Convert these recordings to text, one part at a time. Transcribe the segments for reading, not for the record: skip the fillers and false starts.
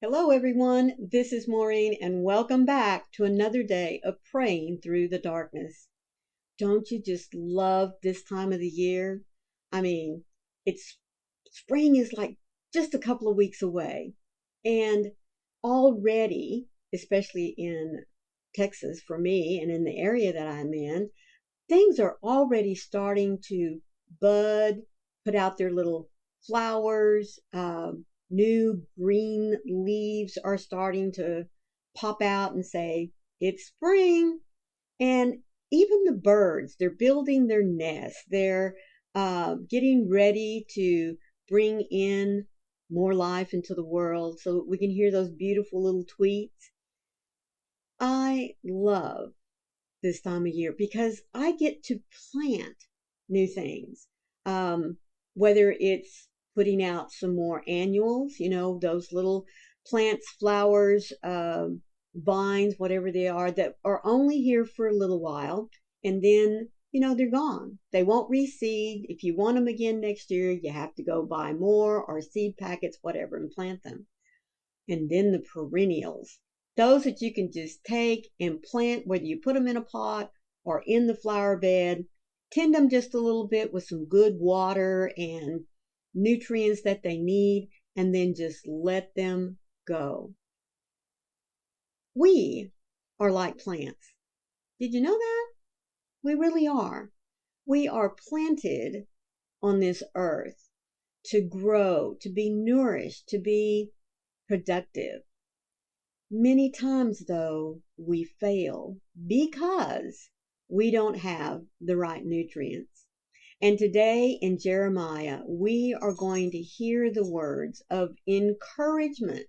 Hello, everyone. This is Maureen, and welcome back to another day of praying through the darkness. Don't you just love this time of the year? I mean, it's spring is like just a couple of weeks away, and already, especially in Texas for me and in the area that I'm in, things are already starting to bud, put out their little flowers. New green leaves are starting to pop out and say, it's spring. And even the birds, they're building their nests. They're getting ready to bring in more life into the world so that we can hear those beautiful little tweets. I love this time of year because I get to plant new things. Whether it's putting out some more annuals, those little plants, flowers, vines, whatever they are, that are only here for a little while. And then, they're gone. They won't reseed. If you want them again next year, you have to go buy more or seed packets, whatever, and plant them. And then the perennials. Those that you can just take and plant, whether you put them in a pot or in the flower bed, tend them just a little bit with some good water and nutrients that they need, and then just let them go. We are like plants. Did you know that? We really are. We are planted on this earth to grow, to be nourished, to be productive. Many times, though, we fail because we don't have the right nutrients. And today in Jeremiah, we are going to hear the words of encouragement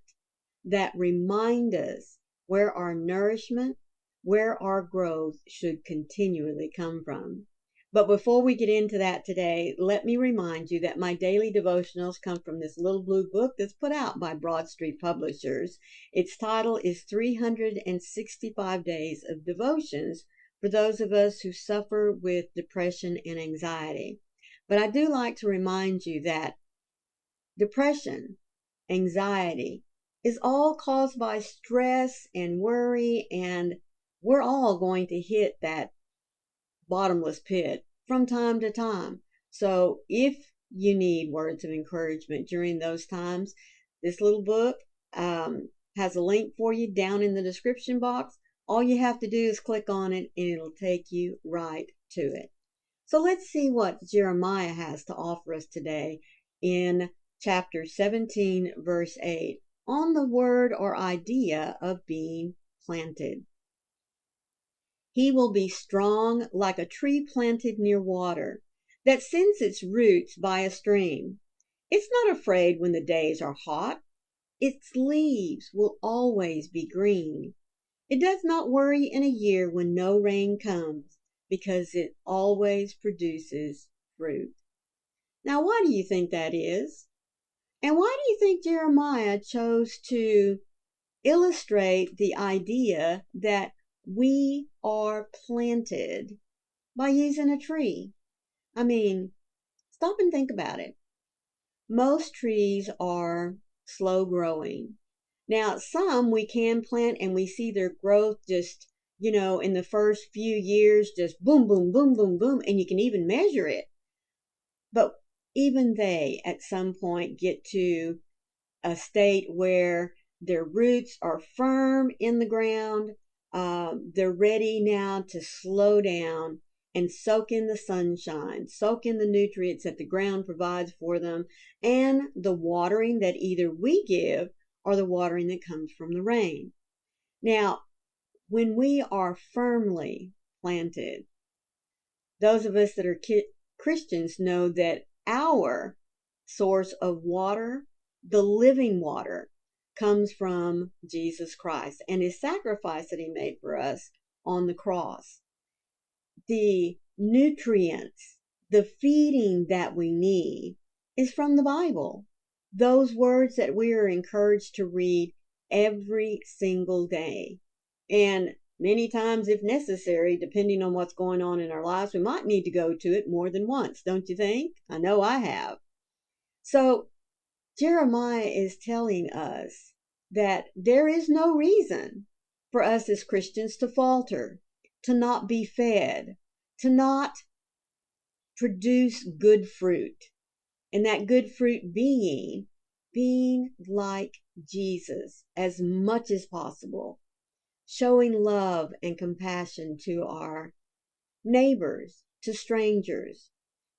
that remind us where our nourishment, where our growth should continually come from. But before we get into that today, let me remind you that my daily devotionals come from this little blue book that's put out by Broad Street Publishers. Its title is 365 Days of Devotions for those of us who suffer with depression and anxiety. But I do like to remind you that depression, anxiety, is all caused by stress and worry, and we're all going to hit that bottomless pit from time to time. So if you need words of encouragement during those times, this little book has a link for you down in the description box. All you have to do is click on it and it'll take you right to it. So let's see what Jeremiah has to offer us today in chapter 17, verse 8, on the word or idea of being planted. He will be strong like a tree planted near water that sends its roots by a stream. It's not afraid when the days are hot. Its leaves will always be green. It does not worry in a year when no rain comes because it always produces fruit. Now, why do you think that is? And why do you think Jeremiah chose to illustrate the idea that we are planted by using a tree? I mean, stop and think about it. Most trees are slow growing. Now, some we can plant and we see their growth just, in the first few years, just boom, boom, boom, boom, boom, and you can even measure it. But even they, at some point, get to a state where their roots are firm in the ground. They're ready now to slow down and soak in the sunshine, soak in the nutrients that the ground provides for them, and the watering that either we give or the watering that comes from the rain. Now, when we are firmly planted, those of us that are Christians know that our source of water, the living water, comes from Jesus Christ and his sacrifice that he made for us on the cross. The nutrients, the feeding that we need is from the Bible. Those words that we are encouraged to read every single day. And many times, if necessary, depending on what's going on in our lives, we might need to go to it more than once, don't you think? I know I have. So Jeremiah is telling us that there is no reason for us as Christians to falter, to not be fed, to not produce good fruit. And that good fruit being like Jesus as much as possible, showing love and compassion to our neighbors, to strangers,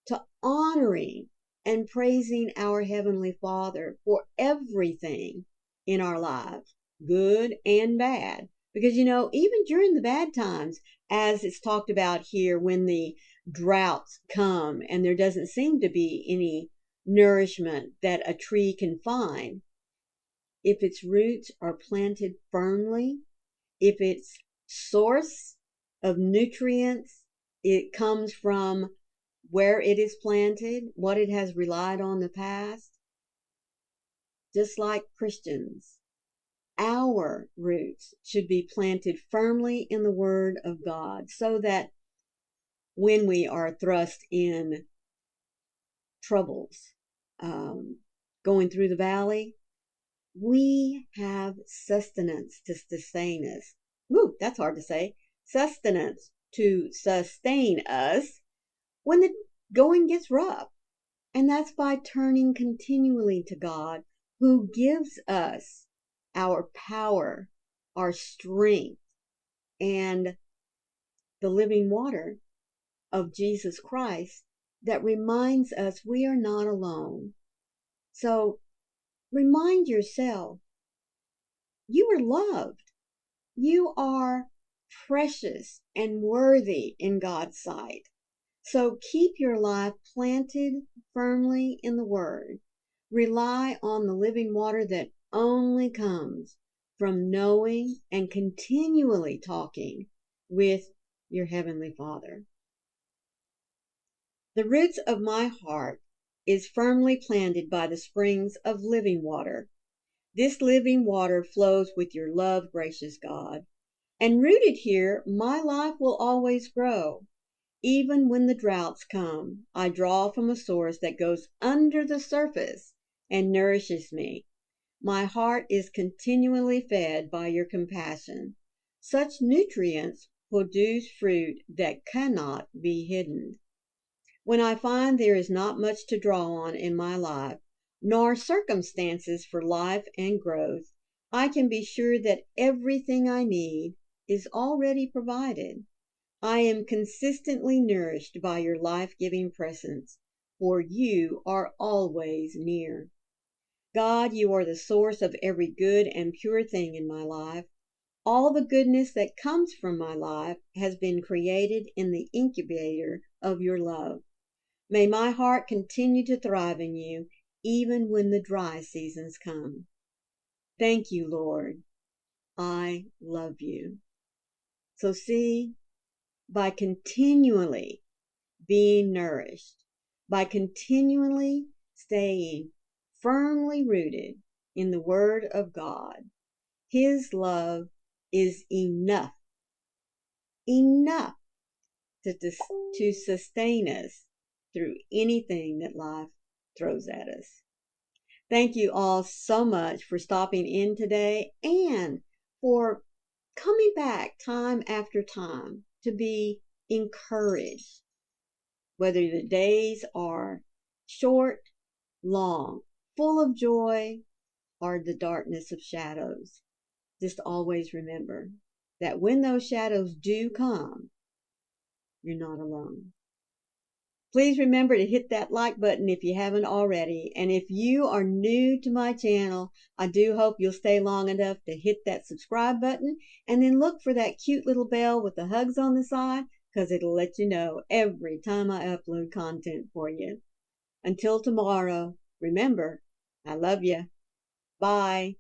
to honoring and praising our Heavenly Father for everything in our lives, good and bad. Because, even during the bad times, as it's talked about here, when the droughts come and there doesn't seem to be any nourishment that a tree can find, if its roots are planted firmly, if its source of nutrients, it comes from where it is planted, what it has relied on in the past, just like Christians, our roots should be planted firmly in the Word of God, so that when we are thrust in troubles, going through the valley, we have sustenance to sustain us. Woo, that's hard to say. Sustenance to sustain us when the going gets rough. And that's by turning continually to God, who gives us our power, our strength, and the living water of Jesus Christ that reminds us we are not alone. So remind yourself, you are loved. You are precious and worthy in God's sight. So keep your life planted firmly in the Word. Rely on the living water that only comes from knowing and continually talking with your Heavenly Father. The roots of my heart is firmly planted by the springs of living water. This living water flows with your love, gracious God. And rooted here, my life will always grow. Even when the droughts come, I draw from a source that goes under the surface and nourishes me. My heart is continually fed by your compassion. Such nutrients produce fruit that cannot be hidden. When I find there is not much to draw on in my life, nor circumstances for life and growth, I can be sure that everything I need is already provided. I am consistently nourished by your life-giving presence, for you are always near. God, you are the source of every good and pure thing in my life. All the goodness that comes from my life has been created in the incubator of your love. May my heart continue to thrive in you, even when the dry seasons come. Thank you, Lord. I love you. So see, by continually being nourished, by continually staying firmly rooted in the Word of God, His love is enough to sustain us through anything that life throws at us. Thank you all so much for stopping in today and for coming back time after time to be encouraged, whether the days are short, long, full of joy, or the darkness of shadows. Just always remember that when those shadows do come, you're not alone. Please remember to hit that like button if you haven't already. And if you are new to my channel, I do hope you'll stay long enough to hit that subscribe button and then look for that cute little bell with the hugs on the side, because it'll let you know every time I upload content for you. Until tomorrow, remember, I love you. Bye.